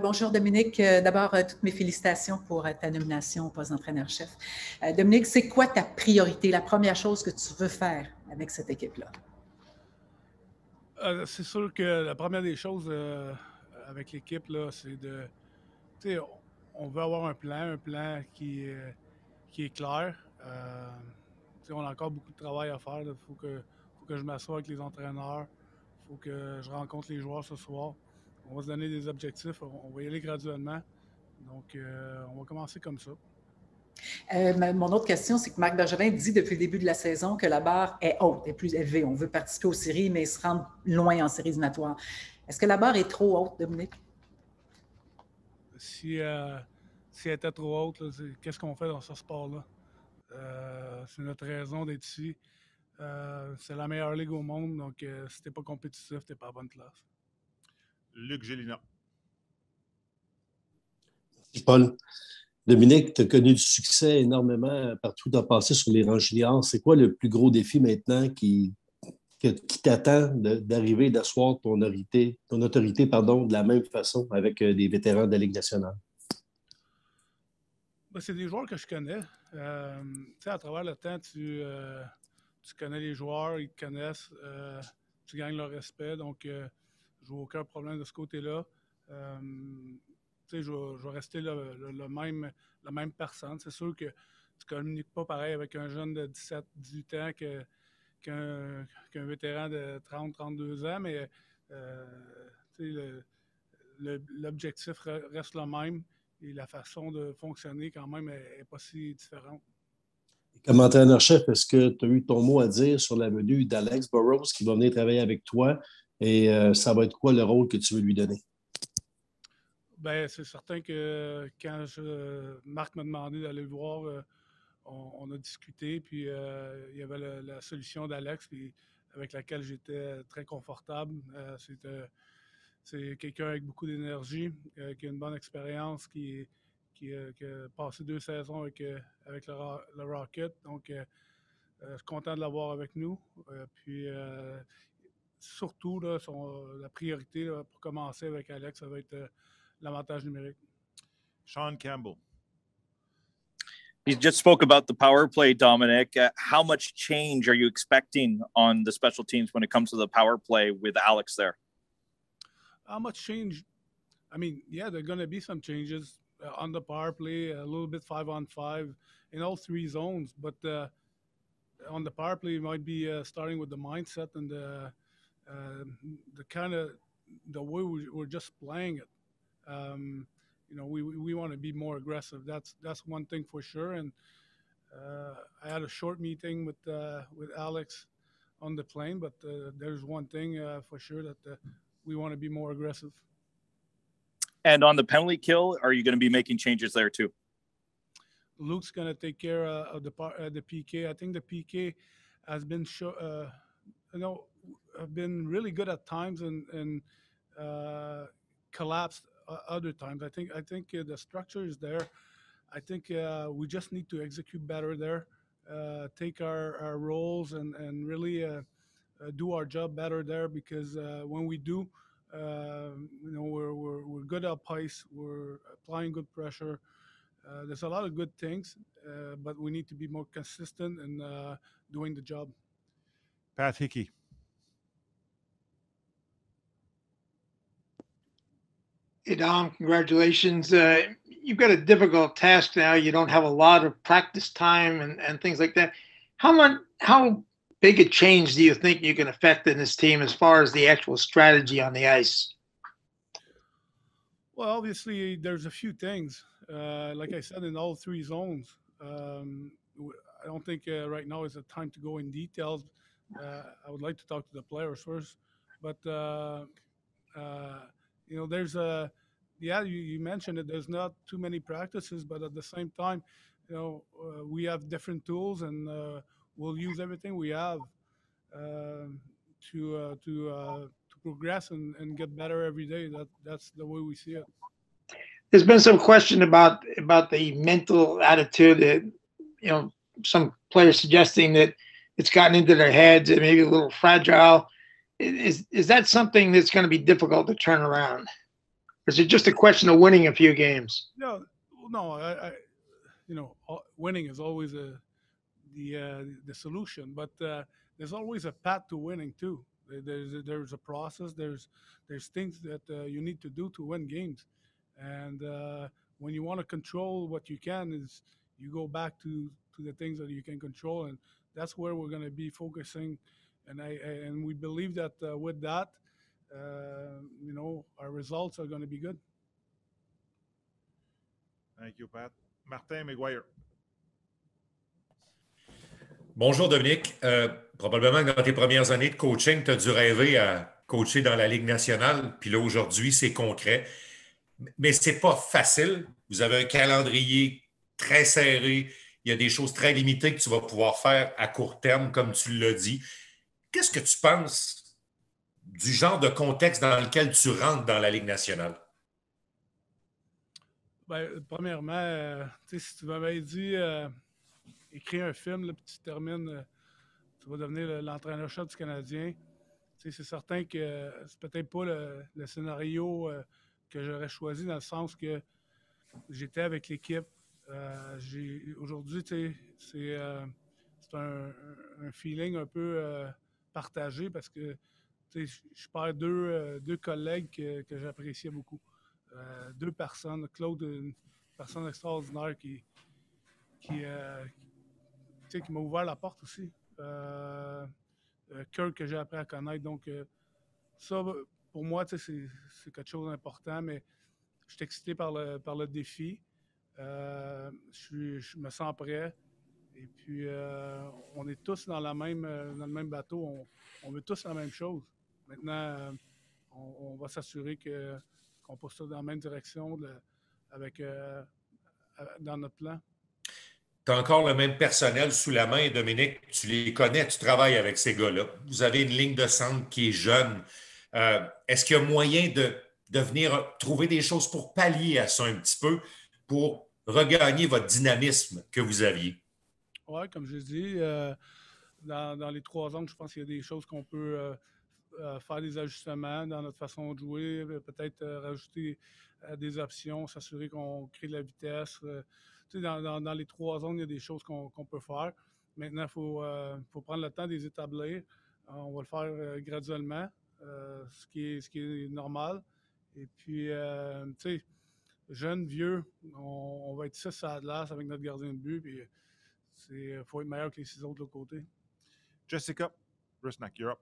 Bonjour Dominique. D'abord, toutes mes félicitations pour ta nomination au poste d'entraîneur-chef. Dominique, c'est quoi ta priorité, la première chose que tu veux faire avec cette équipe-là? C'est sûr que la première des choses avec l'équipe, là, c'est de. Tu sais, on veut avoir un plan qui est clair. On a encore beaucoup de travail à faire. Il faut que je m'assoie avec les entraîneurs. Il faut que je rencontre les joueurs ce soir. On va se donner des objectifs. On va y aller graduellement. Donc, on va commencer comme ça. Mon autre question, c'est que Marc Bergevin dit depuis le début de la saison que la barre est haute, est plus élevée. On veut participer aux séries, mais se rendre loin en séries éliminatoires. Est-ce que la barre est trop haute, Dominique? Si elle était trop haute, qu'est-ce qu'on fait dans ce sport-là? C'est notre raison d'être ici. C'est la meilleure ligue au monde, donc si t'es pas compétitif, t'es pas à bonne place. Luc Gélina. Merci, Paul. Dominique, tu as connu du succès énormément partout dans le passé sur les rangs juniors. C'est quoi le plus gros défi maintenant qui t'attend d'arriver, d'asseoir ton autorité de la même façon avec des vétérans de la Ligue nationale? Ben, c'est des joueurs que je connais. À travers le temps, tu connais les joueurs, ils te connaissent, tu gagnes leur respect. Donc, je n'ai aucun problème de ce côté-là. Je vais rester la même personne. C'est sûr que tu ne communiques pas pareil avec un jeune de 17-18 ans qu'un vétéran de 30-32 ans, mais l'objectif reste le même et la façon de fonctionner quand même n'est pas si différente. Comme entraîneur-chef, est-ce que tu as eu ton mot à dire sur la venue d'Alex Burrows qui va venir travailler avec toi et ça va être quoi le rôle que tu veux lui donner? Ben, c'est certain que quand Marc m'a demandé d'aller le voir, on a discuté, puis il y avait la solution d'Alex avec laquelle j'étais très confortable. C'est quelqu'un avec beaucoup d'énergie, qui a une bonne expérience, qui a passé 2 saisons avec le Rocket. Donc, je suis content de l'avoir avec nous. Puis, surtout, là, la priorité là, pour commencer avec Alex, ça va être l'avantage numérique. Sean Campbell. You just spoke about the power play, Dominic. How much change are you expecting on the special teams when it comes to the power play with Alex there? How much change? I mean, yeah, there are going to be some changes on the power play, a little bit 5-on-5 in all 3 zones. But on the power play, it might be starting with the mindset and the kind of the way we're just playing it. We want to be more aggressive. That's one thing for sure. And I had a short meeting with Alex on the plane, but there's one thing for sure that we want to be more aggressive. And on the penalty kill, are you going to be making changes there too? Luke's going to take care of the PK. I think the PK has been been really good at times and collapsed other times. I think the structure is there. I think we just need to execute better there, take our roles and really do our job better there because when we do, we're good at pace. We're applying good pressure. There's a lot of good things, but we need to be more consistent in doing the job. Pat Hickey. Hey, Dom, congratulations. You've got a difficult task now. You don't have a lot of practice time and things like that. How big a change do you think you can affect in this team as far as the actual strategy on the ice? Well, obviously, there's a few things. Like I said, in all 3 zones. I don't think right now is the time to go in details. I would like to talk to the players first. But, there's you mentioned it. There's not too many practices, but at the same time, we have different tools and we'll use everything we have to progress and get better every day. That's the way we see it. There's been some question about the mental attitude. Some players suggesting that it's gotten into their heads and maybe a little fragile. Is that something that's going to be difficult to turn around? Or is it just a question of winning a few games? No, winning is always the solution, but there's always a path to winning too. There's a process. There's things that you need to do to win games, and when you want to control what you can, is you go back to the things that you can control, and that's where we're going to be focusing. And we believe that with that, our results are going to be good. Thank you, Pat. Martin McGuire. Bonjour Dominique. Probablement que dans tes premières années de coaching, tu as dû rêver à coacher dans la Ligue nationale. Puis là, aujourd'hui, c'est concret. Mais c'est pas facile. Vous avez un calendrier très serré. Il y a des choses très limitées que tu vas pouvoir faire à court terme, comme tu l'as dit. Qu'est-ce que tu penses du genre de contexte dans lequel tu rentres dans la Ligue nationale? Bien, premièrement, si tu m'avais dit écrire un film, là, puis tu termines, tu vas devenir l'entraîneur-chef du Canadien, c'est certain que c'est peut-être pas le scénario que j'aurais choisi, dans le sens que j'étais avec l'équipe. Aujourd'hui, c'est un feeling un peu partagé, parce que je perds deux collègues que j'appréciais beaucoup. Deux personnes. Claude, une personne extraordinaire qui m'a ouvert la porte aussi. Kirk, que j'ai appris à connaître. Donc, ça, pour moi, c'est quelque chose d'important, mais je suis excité par le défi. Je me sens prêt. Et puis, on est tous dans le même bateau. On veut tous la même chose. Maintenant, on va s'assurer qu'on pousse ça dans la même direction dans notre plan. Tu as encore le même personnel sous la main, Dominique. Tu les connais, tu travailles avec ces gars-là. Vous avez une ligne de centre qui est jeune. Est-ce qu'il y a moyen de venir trouver des choses pour pallier à ça un petit peu, pour regagner votre dynamisme que vous aviez? Oui, comme je dis, dans les 3 ans, je pense qu'il y a des choses qu'on peut faire des ajustements dans notre façon de jouer, peut-être rajouter des options, s'assurer qu'on crée de la vitesse. Dans les 3 zones, il y a des choses qu'on peut faire. Maintenant, il faut prendre le temps de les établir. On va le faire graduellement, ce qui est normal. Et puis, jeune, vieux, on va être 6 à la glace avec notre gardien de but. Puis, il faut être meilleur que les 6 autres de l'autre côté. Jessica Rusnak, you're up.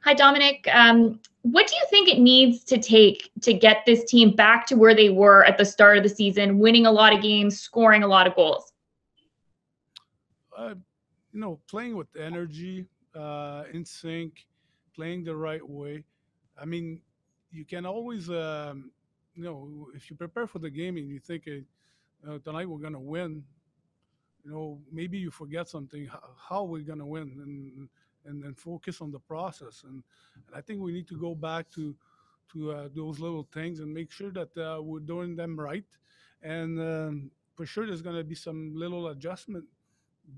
Hi, Dominic. What do you think it needs to take to get this team back to where they were at the start of the season, winning a lot of games, scoring a lot of goals? Playing with energy, in sync, playing the right way. I mean, you can always, if you prepare for the game and you think, tonight we're going to win, maybe you forget something, how we're going to win, and focus on the process. And I think we need to go back to those little things and make sure that we're doing them right. And for sure, there's going to be some little adjustment,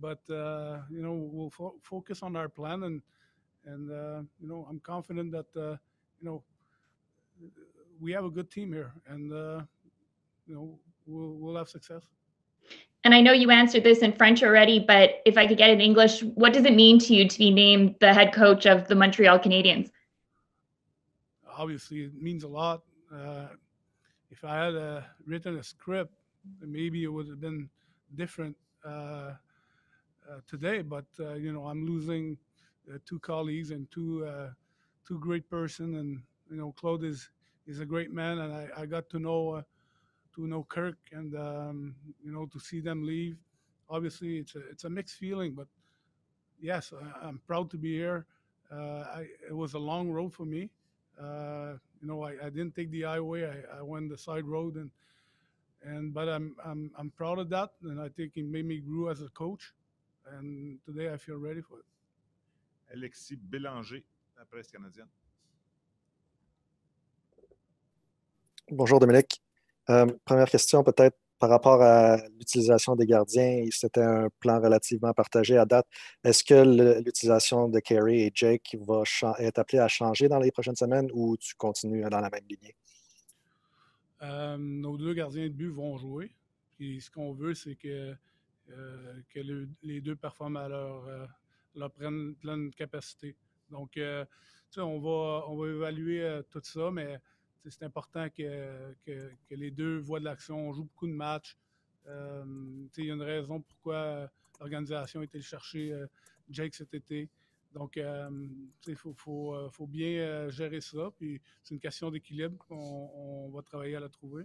but we'll focus on our plan, and I'm confident that we have a good team here, and we'll have success. And I know you answered this in French already, but if I could get it in English, what does it mean to you to be named the head coach of the Montreal Canadiens? Obviously, it means a lot. If I had written a script, maybe it would have been different today. But I'm losing 2 colleagues and two great person, and Claude is a great man, and I got to know Kirk, and to see them leave. Obviously, it's a mixed feeling, but yes, I'm proud to be here. It was a long road for me. I didn't take the highway. I went the side road, but I'm proud of that, and I think it made me grow as a coach. And today I feel ready for it. Alexis Bélanger, la presse canadienne. Bonjour Dominique. Première question peut-être par rapport à l'utilisation des gardiens, c'était un plan relativement partagé à date. Est-ce que l'utilisation de Carey et Jake va être appelée à changer dans les prochaines semaines ou tu continues dans la même lignée? Nos deux gardiens de but vont jouer. Puis ce qu'on veut, c'est que les deux performent à leur pleine capacité. Donc, on va évaluer tout ça, mais c'est important que les deux voient de l'action. On joue beaucoup de matchs. Il y a une raison pourquoi l'organisation a été chercher Jake cet été. Donc, il faut bien gérer ça. Puis c'est une question d'équilibre. On va travailler à la trouver.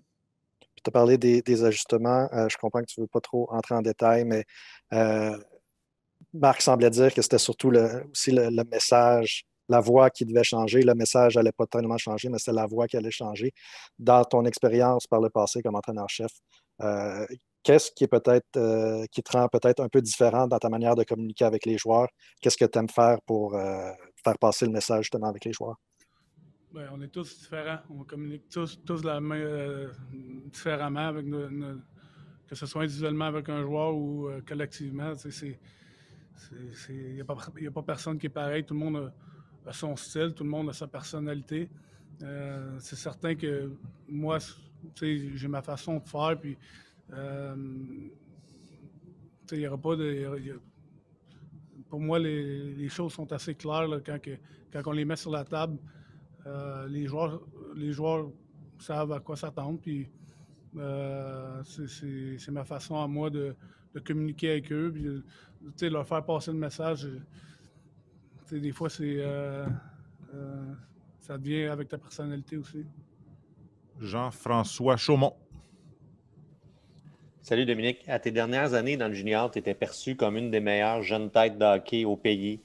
Puis tu as parlé des ajustements. Je comprends que tu ne veux pas trop entrer en détail, mais Marc semblait dire que c'était surtout aussi le message, la voix qui devait changer. Le message n'allait pas tellement changer, mais c'est la voix qui allait changer. Dans ton expérience par le passé comme entraîneur-chef, qu'est-ce qui est qui te rend peut-être un peu différent dans ta manière de communiquer avec les joueurs? Qu'est-ce que tu aimes faire pour faire passer le message justement avec les joueurs? Bien, on est tous différents. On communique tous différemment, avec que ce soit individuellement avec un joueur ou collectivement. Il n'y a pas personne qui est pareil. Tout le monde a son style, tout le monde a sa personnalité. C'est certain que moi, j'ai ma façon de faire. Puis, il n'y aura pas de. Pour moi, les choses sont assez claires là, quand on les met sur la table. Les joueurs savent à quoi s'attendre. Puis, c'est ma façon à moi de communiquer avec eux. Puis, leur faire passer le message. Des fois, ça devient avec ta personnalité aussi. Jean-François Chaumont. Salut Dominique. À tes dernières années dans le junior, tu étais perçu comme une des meilleures jeunes têtes de hockey au pays.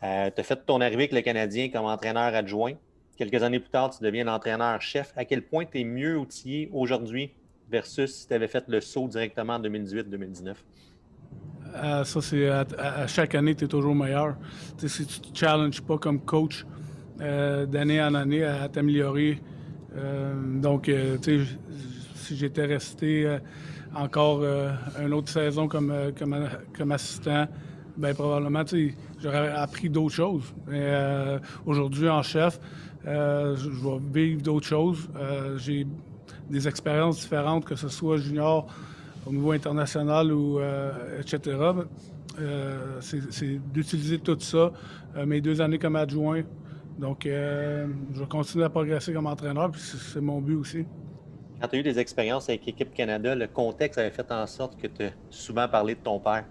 Tu as fait ton arrivée avec le Canadien comme entraîneur adjoint. Quelques années plus tard, tu deviens l'entraîneur-chef. À quel point tu es mieux outillé aujourd'hui versus si tu avais fait le saut directement en 2018-2019? Ça, c'est à chaque année, tu es toujours meilleur. Si tu ne te challenges pas comme coach d'année en année à t'améliorer. Donc, si j'étais resté encore une autre saison comme assistant, bien probablement, j'aurais appris d'autres choses. Mais aujourd'hui, en chef, je vais vivre d'autres choses. J'ai des expériences différentes, que ce soit junior, au niveau international ou etc. C'est d'utiliser tout ça. Mes 2 années comme adjoint. Donc, je vais continuer à progresser comme entraîneur, puis c'est mon but aussi. Quand tu as eu des expériences avec Équipe Canada, le contexte avait fait en sorte que tu as souvent parlé de ton père.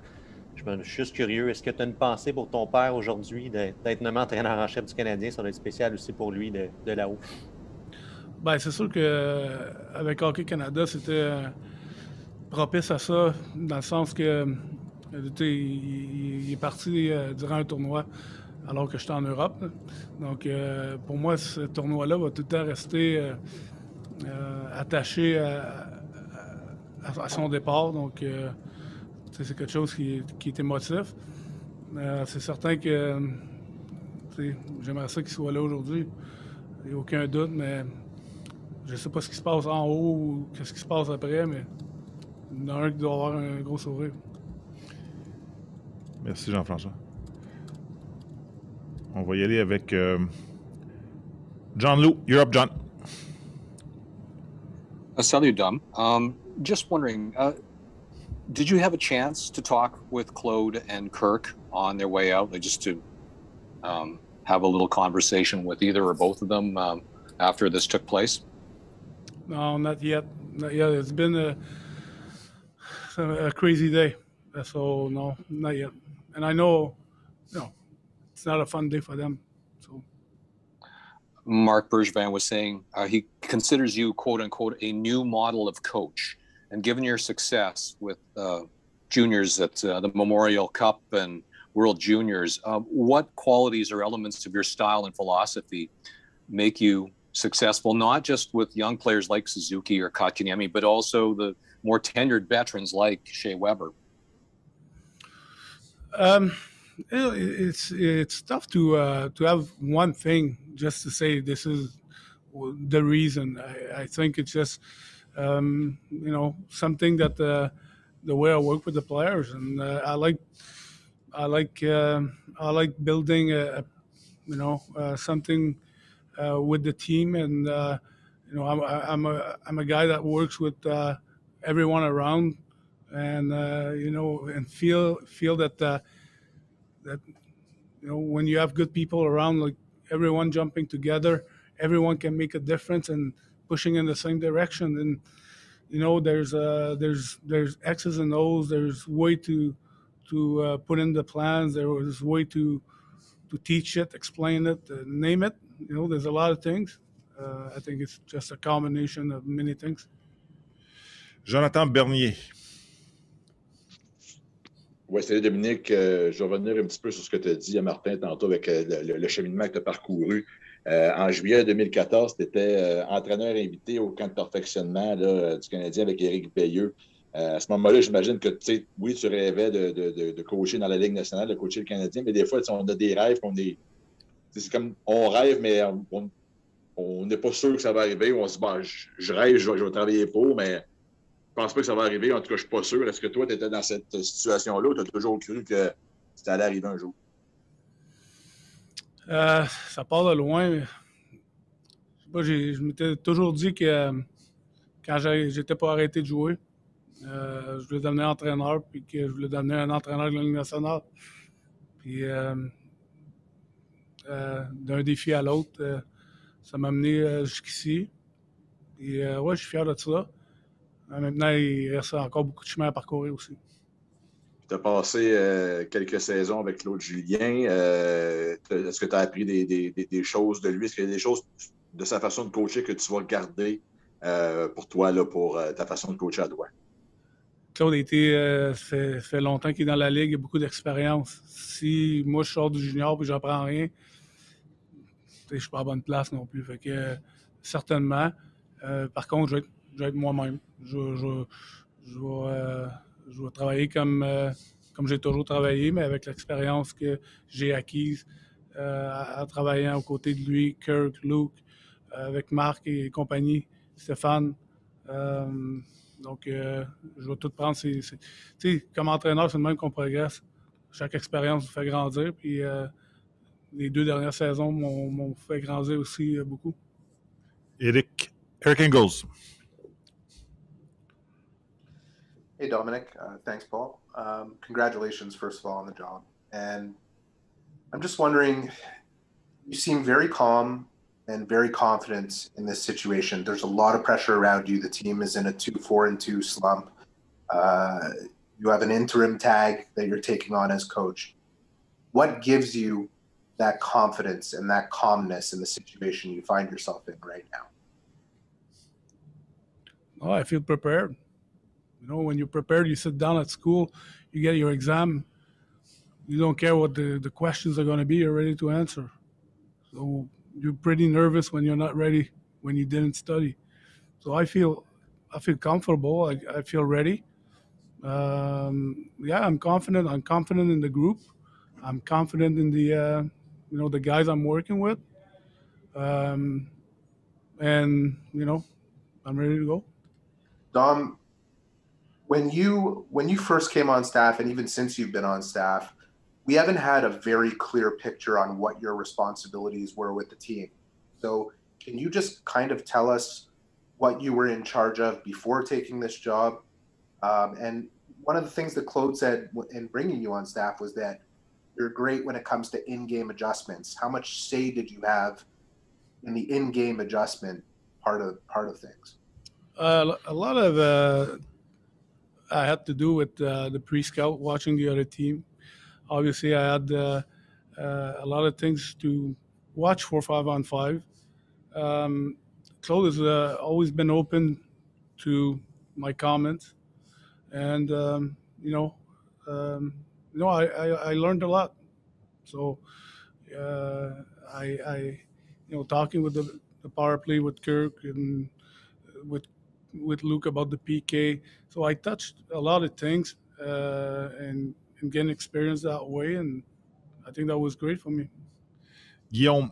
Je suis juste curieux, est-ce que tu as une pensée pour ton père aujourd'hui d'être nommé entraîneur en chef du Canadien? Ça doit être spécial aussi pour lui de là-haut. Bien, c'est sûr qu'avec Hockey Canada, c'était propice à ça, dans le sens que il est parti durant un tournoi alors que j'étais en Europe. Donc, pour moi, ce tournoi-là va tout le temps rester attaché à son départ. Donc, c'est quelque chose qui est émotif. C'est certain que j'aimerais ça qu'il soit là aujourd'hui. Il n'y a aucun doute, mais je ne sais pas ce qui se passe en haut ou ce qui se passe après, mais il y en a un qui doit avoir un gros sourire. Merci, Jean-François. On va y aller avec John Lou. You're up, John. Salut, Dom. Just wondering, did you have a chance to talk with Claude and Kirk on their way out, like just to have a little conversation with either or both of them after this took place? No, not yet. Not yet. It's been a crazy day. So, no, not yet. And I know, it's not a fun day for them. So. Marc Bergevin was saying he considers you, quote unquote, a new model of coach. And given your success with juniors at the Memorial Cup and World Juniors, what qualities or elements of your style and philosophy make you successful, not just with young players like Suzuki or Kotkaniemi, but also the more tenured veterans like Shea Weber? It's tough to have one thing just to say this is the reason. I think it's just something that the way I work with the players, and I like building something with the team, and I'm a guy that works with everyone around, and and feel that when you have good people around, like everyone jumping together, everyone can make a difference and pushing in the same direction. And there's X's and O's. There's way to put in the plans. There's way to teach it, explain it, name it. There's a lot of things. I think it's just a combination of many things. Jonathan Bernier. Oui, salut Dominique. Je vais revenir un petit peu sur ce que tu as dit à Martin tantôt avec le cheminement que tu as parcouru. En juillet 2014, tu étais entraîneur invité au camp de perfectionnement du Canadien avec Éric Veilleux. À ce moment-là, j'imagine que oui, tu rêvais de coacher dans la Ligue nationale, de coacher le Canadien, mais des fois, on a des rêves, c'est comme on rêve, mais on n'est pas sûr que ça va arriver. On se dit, je rêve, je vais travailler pour, mais je pense pas que ça va arriver. En tout cas, je suis pas sûr. Est-ce que toi, tu étais dans cette situation-là ou tu as toujours cru que ça allait arriver un jour? Ça part de loin. Je m'étais toujours dit que quand j'étais pas arrêté de jouer, je voulais devenir entraîneur, puis que je voulais devenir un entraîneur de la Ligue nationale. Puis d'un défi à l'autre, ça m'a mené jusqu'ici. Et ouais, je suis fier de ça. Maintenant, il reste encore beaucoup de chemin à parcourir aussi. Tu as passé quelques saisons avec Claude Julien. Est-ce que tu as appris des choses de lui? Est-ce qu'il y a des choses de sa façon de coacher que tu vas garder pour toi, là, pour ta façon de coacher à toi? Claude fait longtemps qu'il est dans la Ligue, il a beaucoup d'expérience. Si moi, je sors du junior et je n'apprends rien, je ne suis pas à bonne place non plus. Fait que, certainement. Par contre, je vais être moi-même. Je vais travailler comme j'ai toujours travaillé, mais avec l'expérience que j'ai acquise en travaillant aux côtés de lui, Kirk, Luke, avec Marc et compagnie, Stéphane. Donc, je vais tout prendre. Tu sais, comme entraîneur, c'est le même qu'on progresse. Chaque expérience nous fait grandir. Puis, les 2 dernières saisons m'ont fait grandir aussi beaucoup. Eric Ingles. Hey, Dominic. Thanks, Paul. Congratulations, first of all, on the job. And I'm just wondering, you seem very calm and very confident in this situation. There's a lot of pressure around you. The team is in a 4-2 slump. You have an interim tag that you're taking on as coach. What gives you that confidence and that calmness in the situation you find yourself in right now? Oh, I feel prepared. When you're prepared, you sit down at school, you get your exam. You don't care what the questions are going to be. You're ready to answer. So you're pretty nervous when you're not ready, when you didn't study. So I feel comfortable. I feel ready. Yeah, I'm confident. I'm confident in the group. I'm confident in the the guys I'm working with. And I'm ready to go. Dom, when you first came on staff, and even since you've been on staff, we haven't had a very clear picture on what your responsibilities were with the team. So can you just kind of tell us what you were in charge of before taking this job? And one of the things that Claude said in bringing you on staff was that you're great when it comes to in-game adjustments. How much say did you have in the in-game adjustment part of things? A lot of I had to do with the pre-scout, watching the other team. Obviously, I had a lot of things to watch for 5-on-5. Claude has always been open to my comments, and I learned a lot. So I talking with the power play with Kirk and with Luke about the PK. So I touched a lot of things and getting experience that way, and I think that was great for me. Guillaume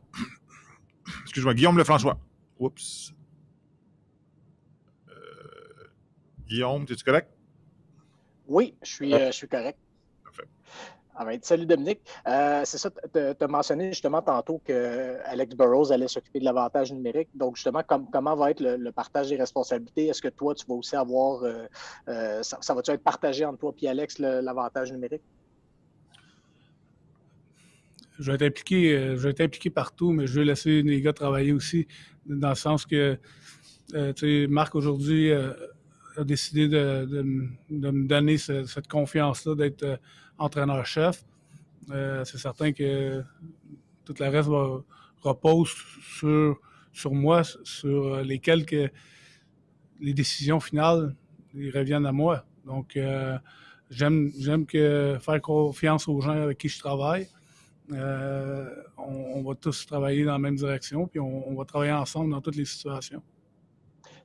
Lefrançois. Oups. Guillaume, es-tu correct? Oui, je suis correct. Parfait. Salut Dominique. C'est ça, tu as mentionné justement tantôt que Alex Burrows allait s'occuper de l'avantage numérique. Donc, justement, comment va être le partage des responsabilités? Est-ce que toi, tu vas aussi avoir, ça va-tu être partagé entre toi et Alex, l'avantage numérique? Je vais être impliqué partout, mais je vais laisser les gars travailler aussi, dans le sens que, tu sais, Marc aujourd'hui a décidé de me donner cette confiance-là d'être entraîneur-chef. C'est certain que tout le reste repose sur moi, sur lesquelles les décisions finales ils reviennent à moi. Donc, j'aime faire confiance aux gens avec qui je travaille. On va tous travailler dans la même direction, puis on va travailler ensemble dans toutes les situations.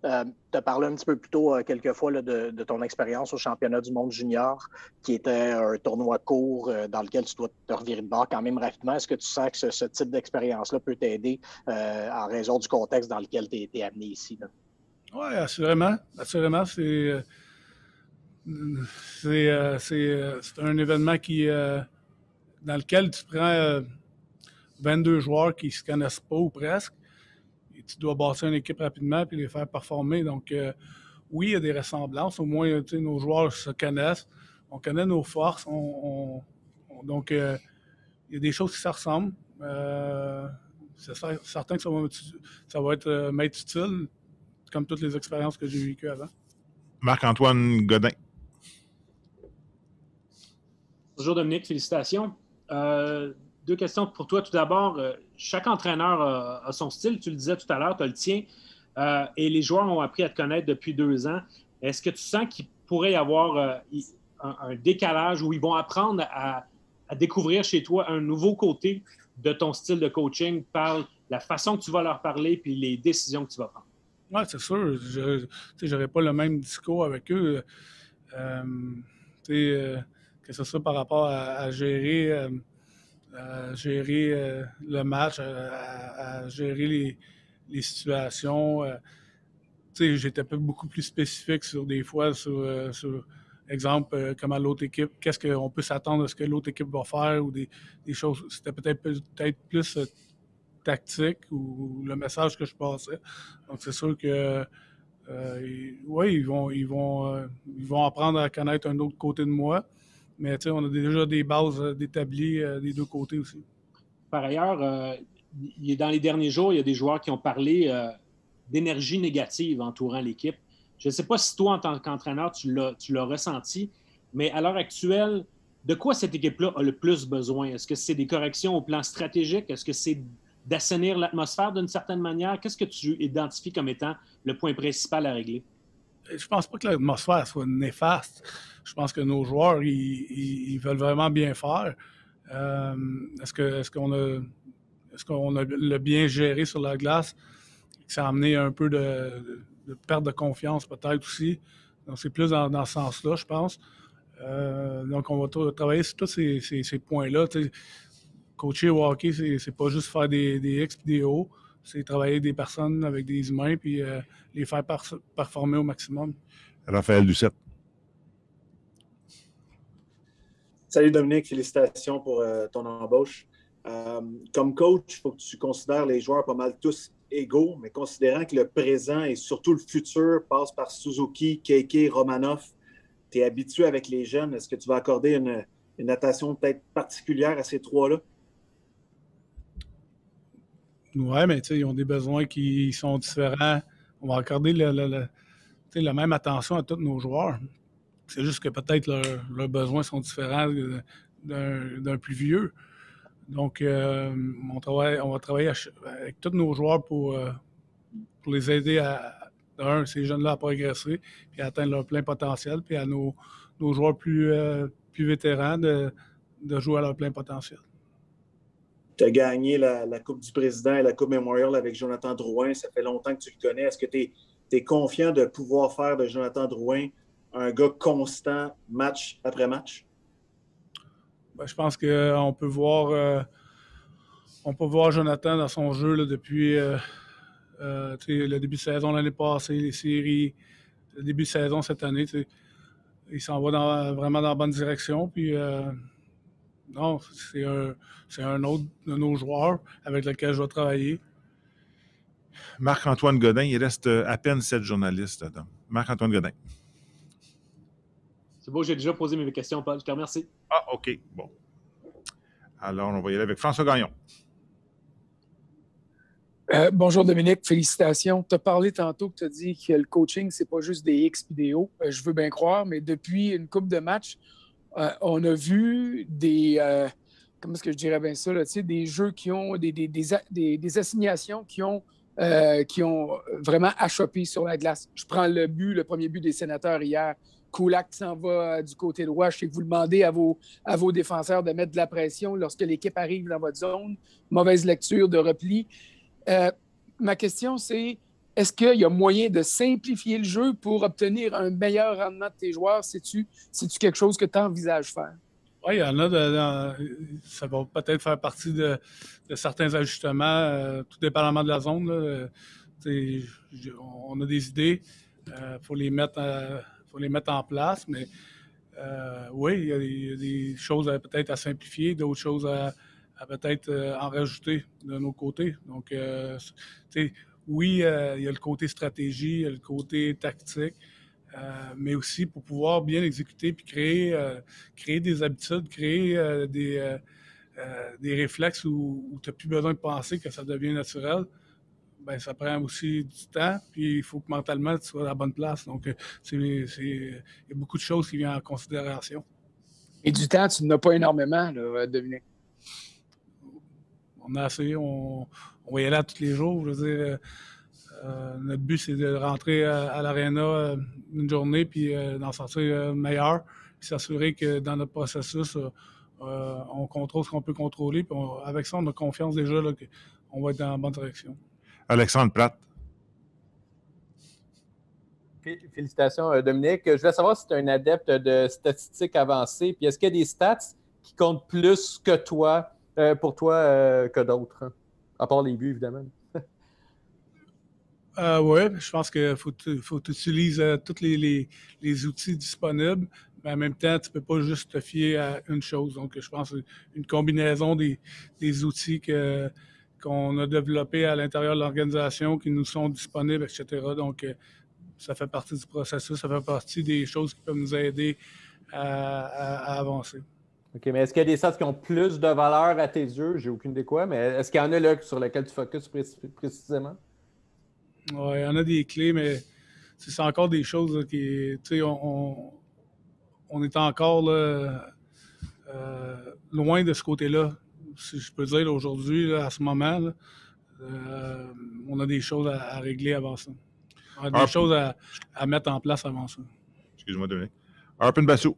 Tu as parlé un petit peu plus tôt, quelques fois, là, de ton expérience au championnat du monde junior, qui était un tournoi court dans lequel tu dois te revirer de bord quand même rapidement. Est-ce que tu sens que ce type d'expérience-là peut t'aider en raison du contexte dans lequel tu es amené ici? Oui, assurément. Assurément, c'est un événement dans lequel tu prends 22 joueurs qui ne se connaissent pas ou presque. Et tu dois bâtir une équipe rapidement et les faire performer. Donc, oui, il y a des ressemblances. Au moins, nos joueurs se connaissent. On connaît nos forces. Donc, il y a des choses qui se ressemblent. C'est certain que ça va m'être utile, comme toutes les expériences que j'ai vécues avant. Marc-Antoine Godin. Bonjour Dominique, félicitations. 2 questions pour toi. Tout d'abord, chaque entraîneur a son style. Tu le disais tout à l'heure, tu as le tien. Et les joueurs ont appris à te connaître depuis 2 ans. Est-ce que tu sens qu'il pourrait y avoir un décalage où ils vont apprendre à découvrir chez toi un nouveau côté de ton style de coaching par la façon que tu vas leur parler puis les décisions que tu vas prendre? Oui, c'est sûr. Je n'aurai pas le même discours avec eux. Que ce soit par rapport à gérer le match, à gérer les situations. J'étais beaucoup plus spécifique sur des fois, sur exemple, comment l'autre équipe, qu'est-ce qu'on peut s'attendre à ce que l'autre équipe va faire ou des choses. C'était peut-être plus tactique ou le message que je passais. Donc, c'est sûr que oui, ils vont apprendre à connaître un autre côté de moi. Mais on a déjà des bases d'établies des 2 côtés aussi. Par ailleurs, dans les derniers jours, il y a des joueurs qui ont parlé d'énergie négative entourant l'équipe. Je ne sais pas si toi, en tant qu'entraîneur, tu l'as ressenti, mais à l'heure actuelle, de quoi cette équipe-là a le plus besoin? Est-ce que c'est des corrections au plan stratégique? Est-ce que c'est d'assainir l'atmosphère d'une certaine manière? Qu'est-ce que tu identifies comme étant le point principal à régler? Je pense pas que l'atmosphère soit néfaste. Je pense que nos joueurs, ils veulent vraiment bien faire. Est-ce qu'on a le bien géré sur la glace? Ça a amené un peu de perte de confiance peut-être aussi. Donc, c'est plus dans ce sens-là, je pense. Donc, on va travailler sur tous ces points-là. Coacher au hockey, c'est pas juste faire des X et des O. C'est travailler avec des personnes, avec des humains, puis les faire performer au maximum. Raphaël Lucette. Salut Dominique, félicitations pour ton embauche. Comme coach, il faut que tu considères les joueurs pas mal tous égaux, mais considérant que le présent et surtout le futur passe par Suzuki, KK, Romanov, tu es habitué avec les jeunes. Est-ce que tu vas accorder une attention peut-être particulière à ces 3-là? Oui, mais ils ont des besoins qui sont différents. On va accorder la même attention à tous nos joueurs. C'est juste que peut-être leurs besoins sont différents d'un plus vieux. Donc, on va travailler avec tous nos joueurs pour les aider ces jeunes-là à progresser et à atteindre leur plein potentiel, puis à nos joueurs plus vétérans de jouer à leur plein potentiel. Tu as gagné la Coupe du Président et la Coupe Memorial avec Jonathan Drouin. Ça fait longtemps que tu le connais. Est-ce que tu es confiant de pouvoir faire de Jonathan Drouin un gars constant match après match? Ben, je pense qu'on peut voir Jonathan dans son jeu là, depuis le début de saison l'année passée, les séries. le début de saison cette année. Il s'en va vraiment dans la bonne direction. Puis, non, c'est un autre de nos joueurs avec lequel je vais travailler. Marc-Antoine Godin, il reste à peine 7 journalistes, Adam. Marc-Antoine Godin. C'est beau, j'ai déjà posé mes questions, Paul. Je te remercie. Ah, OK. Bon. Alors, on va y aller avec François Gagnon. Bonjour Dominique, félicitations. Tu as parlé tantôt que tu as dit que le coaching, c'est pas juste des X et des O. Je veux bien croire, mais depuis une couple de matchs, on a vu des comment est-ce que je dirais bien ça, là, des jeux qui ont des assignations qui ont vraiment achoppé sur la glace. Je prends le premier but des Sénateurs hier. Kulak s'en va du côté droit. Je sais que vous demandez à vos défenseurs de mettre de la pression lorsque l'équipe arrive dans votre zone. Mauvaise lecture de repli. Ma question, c'est est-ce qu'il y a moyen de simplifier le jeu pour obtenir un meilleur rendement de tes joueurs? C'est-tu quelque chose que tu envisages faire? Oui, il y en a. Ça va peut-être faire partie de certains ajustements, tout dépendamment de la zone. Là. On a des idées. Faut les mettre en place, mais oui, il y a des choses peut-être à simplifier, d'autres choses à peut-être en rajouter de nos côtés. Donc, oui, il y a le côté stratégie, il y a le côté tactique, mais aussi pour pouvoir bien exécuter puis créer des habitudes, créer des réflexes où tu n'as plus besoin de penser que ça devient naturel. Ben, ça prend aussi du temps, puis il faut que mentalement tu sois à la bonne place. Donc, il y a beaucoup de choses qui viennent en considération. Et du temps, tu n'en as pas énormément, là, Dominique. On a assez, on va y aller à tous les jours. Je veux dire, notre but, c'est de rentrer à l'aréna une journée puis d'en sortir meilleur, puis s'assurer que dans notre processus, on contrôle ce qu'on peut contrôler. Puis avec ça, on a confiance déjà qu'on va être dans la bonne direction. Alexandre Pratt. Félicitations, Dominique. Je voulais savoir si tu es un adepte de statistiques avancées. Puis est-ce qu'il y a des stats qui comptent plus que toi, pour toi, que d'autres? Hein? À part les buts, évidemment. Oui, je pense qu'il faut que tu utilises tous les outils disponibles, mais en même temps, tu ne peux pas juste te fier à une chose. Donc, je pense une combinaison des outils qu'on a développés à l'intérieur de l'organisation, qui nous sont disponibles, etc. Donc, ça fait partie du processus, ça fait partie des choses qui peuvent nous aider à avancer. OK, mais est-ce qu'il y a des stats qui ont plus de valeur à tes yeux? J'ai aucune idée quoi, mais est-ce qu'il y en a là sur lesquels tu focuses précisément? Oui, il y en a des clés, mais c'est encore des choses là, qui, tu sais, on est encore là, loin de ce côté-là. Si je peux dire aujourd'hui, là, à ce moment, là, on a des choses à régler avant ça. On a des choses à mettre en place avant ça. Excuse-moi, Dominique. Arpin Basu.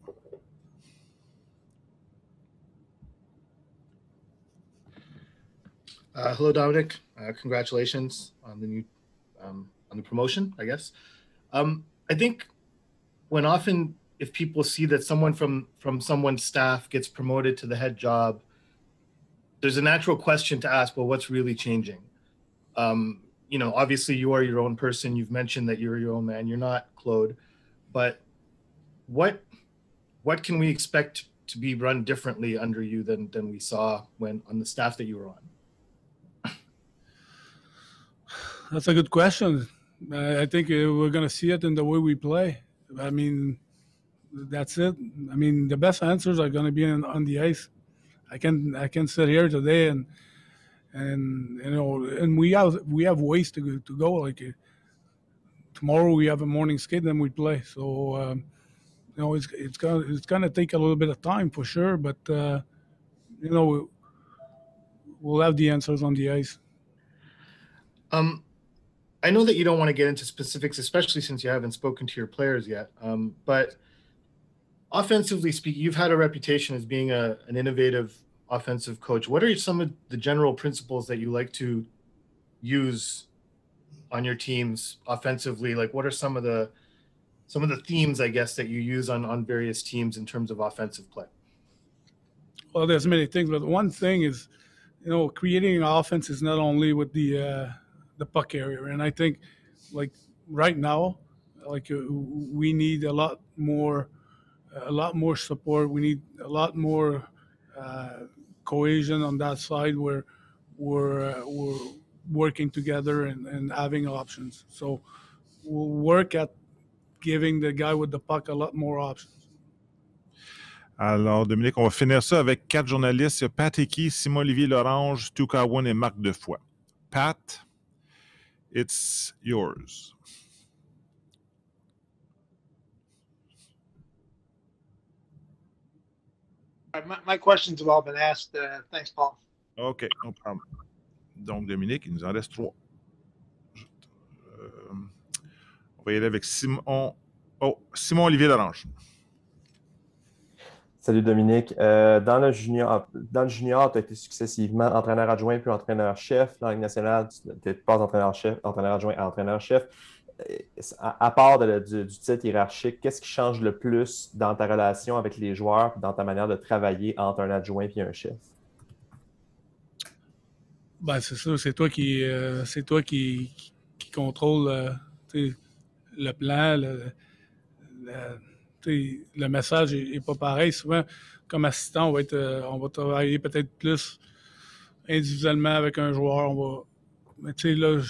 Hello, Dominic. Congratulations on the new on the promotion, I guess. I think when often if people see that someone from someone's staff gets promoted to the head job, there's a natural question to ask, well, what's really changing? You know, obviously you are your own person. You've mentioned that you're your own man. You're not Claude. But what can we expect to be run differently under you than we saw when on the staff that you were on? That's a good question. I think we're going to see it in the way we play. I mean, that's it. I mean, the best answers are going to be on the ice. I can sit here today and you know, and we have ways to go. Like tomorrow we have a morning skate, then we play. So you know, it's gonna take a little bit of time for sure, but you know, we'll have the answers on the ice. I know that you don't want to get into specifics, especially since you haven't spoken to your players yet. But offensively speaking, you've had a reputation as being an innovative offensive coach. What are some of the general principles that you like to use on your teams offensively? Like, what are some of the themes, I guess, that you use on various teams in terms of offensive play? Well, there's many things, but one thing is, you know, creating an offense is not only with the puck area, and I think, like right now, we need a lot more support. We need a lot more cohesion on that side where we're working together and having options. So we'll work at giving the guy with the puck a lot more options. Alors, Dominique, on va finir ça avec 4 journalistes. Il y a Pat Hickey, Simon-Olivier Lorange, Stu Cowan et Marc Defoy. Pat, it's yours. My questions have all been asked. Thanks, Paul. OK, on prend. Donc, Dominique, il nous en reste 3. On va y aller avec Simon-Olivier Lorange. Salut Dominique. Dans le junior, tu as été successivement entraîneur adjoint puis entraîneur-chef. Dans la Ligue nationale, tu passes entraîneur-chef, entraîneur adjoint à entraîneur-chef. À part du titre hiérarchique, qu'est-ce qui change le plus dans ta relation avec les joueurs et dans ta manière de travailler entre un adjoint et un chef? Ben, c'est ça, c'est toi qui contrôle le plan, le message n'est pas pareil. Souvent, comme assistant, on va travailler peut-être plus individuellement avec un joueur. Mais tu sais, là,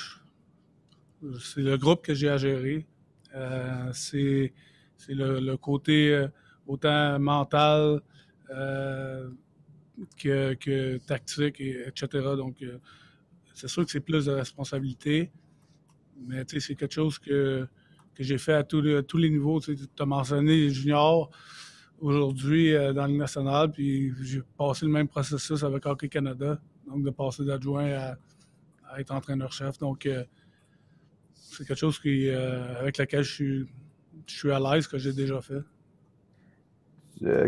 c'est le groupe que j'ai à gérer. C'est le côté autant mental que tactique, etc. Donc, c'est sûr que c'est plus de responsabilité. Mais tu sais, c'est quelque chose que j'ai fait à tous les niveaux. Tu as mentionné les juniors aujourd'hui dans la Ligue nationale, puis j'ai passé le même processus avec Hockey Canada, donc de passer d'adjoint à être entraîneur-chef. Donc, c'est quelque chose avec lequel je suis à l'aise, que j'ai déjà fait.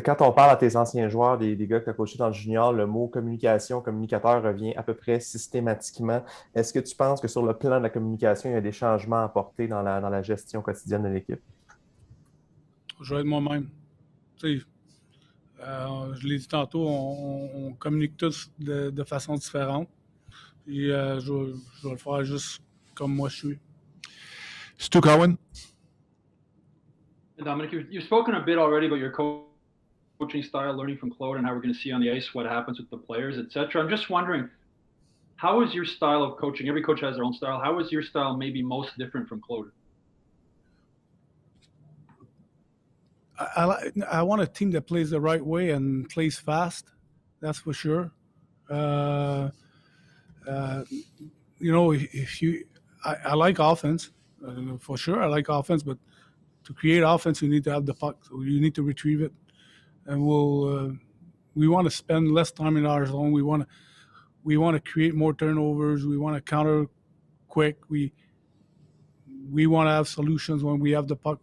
Quand on parle à tes anciens joueurs, des gars que tu as coachés dans le junior, le mot communication, communicateur revient à peu près systématiquement. Est-ce que tu penses que sur le plan de la communication, il y a des changements à apporter dans la gestion quotidienne de l'équipe? Je vais être moi-même. Tu sais, je l'ai dit tantôt, on communique tous de façon différente. Et je vais le faire juste comme moi je suis. Stu Cowan. Dominic, you've spoken a bit already about your coaching style, learning from Claude, and how we're going to see on the ice what happens with the players, etc. I'm just wondering, how is your style of coaching? Every coach has their own style. How is your style maybe most different from Claude? I want a team that plays the right way and plays fast. That's for sure. You know, I like offense. For sure, I like offense, but to create offense, you need to have the puck. So you need to retrieve it. And we want to spend less time in our zone. We want to create more turnovers. We want to counter quick. We want to have solutions when we have the puck.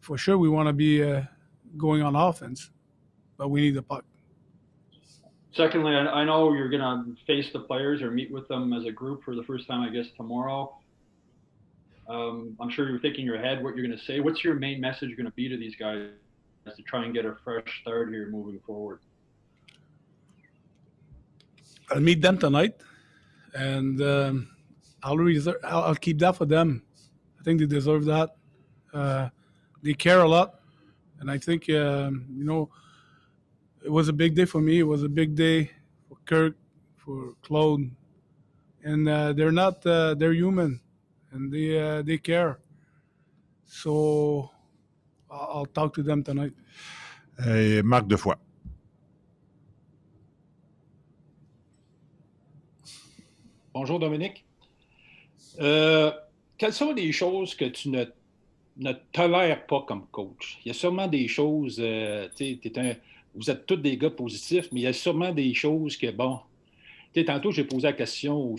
For sure we want to be going on offense, but we need the puck. Secondly, I know you're going to face the players or meet with them as a group for the first time, I guess, tomorrow. I'm sure you're thinking in your head what you're going to say. What's your main message going to be to these guys to try and get a fresh start here moving forward? I'll meet them tonight, and I'll keep that for them. I think they deserve that. They care a lot, and I think it was a big day for me. It was a big day for Kirk, for Claude, and they're human, and they care. So I'll talk to them tonight. Marc Defoy. Bonjour Dominique. Quelles sont les choses que tu ne tolères pas comme coach? Il y a sûrement des choses, vous êtes tous des gars positifs, mais il y a sûrement des choses que, bon, tantôt j'ai posé la question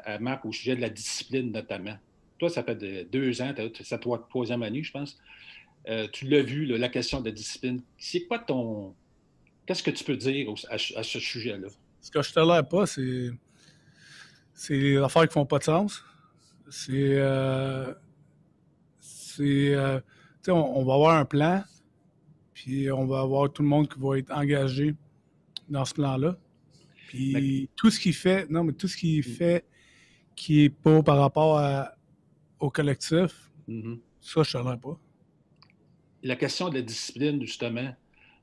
à Marc au sujet de la discipline notamment. Toi, ça fait 2 ans, c'est ta 3e année, je pense. Tu l'as vu, la question de la discipline. C'est quoi qu'est-ce que tu peux dire à ce sujet-là? Ce que je ne tolère pas, c'est les affaires qui ne font pas de sens. On va avoir un plan, puis on va avoir tout le monde qui va être engagé dans ce plan-là. Puis tout ce qu'il fait qui est pas par rapport au collectif, Mm-hmm. ça, je ne savais pas. La question de la discipline, justement.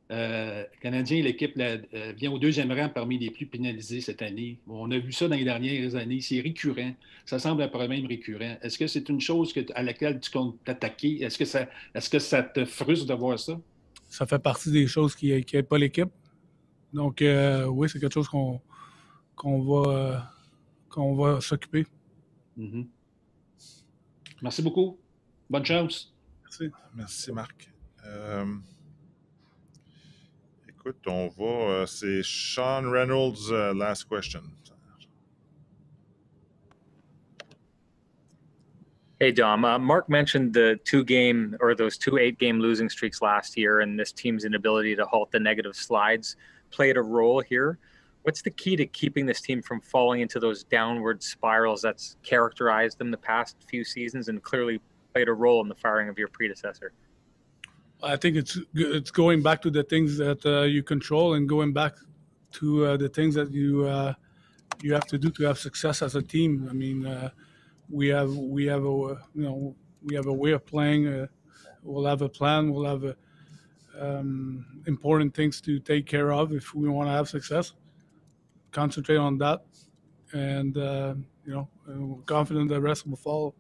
Le Canadien, l'équipe vient au 2e rang parmi les plus pénalisés cette année. On a vu ça dans les dernières années. C'est récurrent. Ça semble un problème récurrent. Est-ce que c'est une chose à laquelle tu comptes t'attaquer? Est-ce que ça te frustre de voir ça? Ça fait partie des choses qui n'aident pas l'équipe. Donc, oui, c'est quelque chose qu'on va s'occuper. Mm-hmm. Merci beaucoup. Bonne chance. Merci. Merci, Marc. Écoute, on va... c'est Sean Reynolds, last question. Hey, Dom. Mark mentioned the those 2 8-game losing streaks last year, and this team's inability to halt the negative slides played a role here. What's the key to keeping this team from falling into those downward spirals that's characterized them the past few seasons and clearly played a role in the firing of your predecessor? I think it's going back to the things that you control and going back to the things that you have to do to have success as a team. I mean, we have a way of playing. We'll have a plan. We'll have important things to take care of if we want to have success. Concentrate on that, and we're confident the rest will follow.